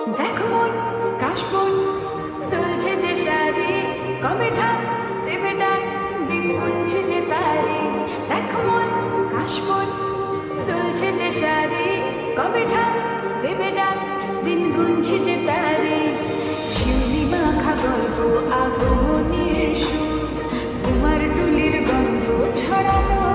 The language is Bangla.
দেখ মন কাশবন দুলছে যে শাড়ি, কবে ঠাক দেবে ডাক, দিন গুনছে যে তারি। দেখ মন কাশবন দুলছে যে শাড়ি, কবে ঠাক দেবে ডাক, দিন গুনছে যে তারি। শিউলি মাখা গল্প আগমনের সুর, তোমার তুলির গন্ধ ছড়ানো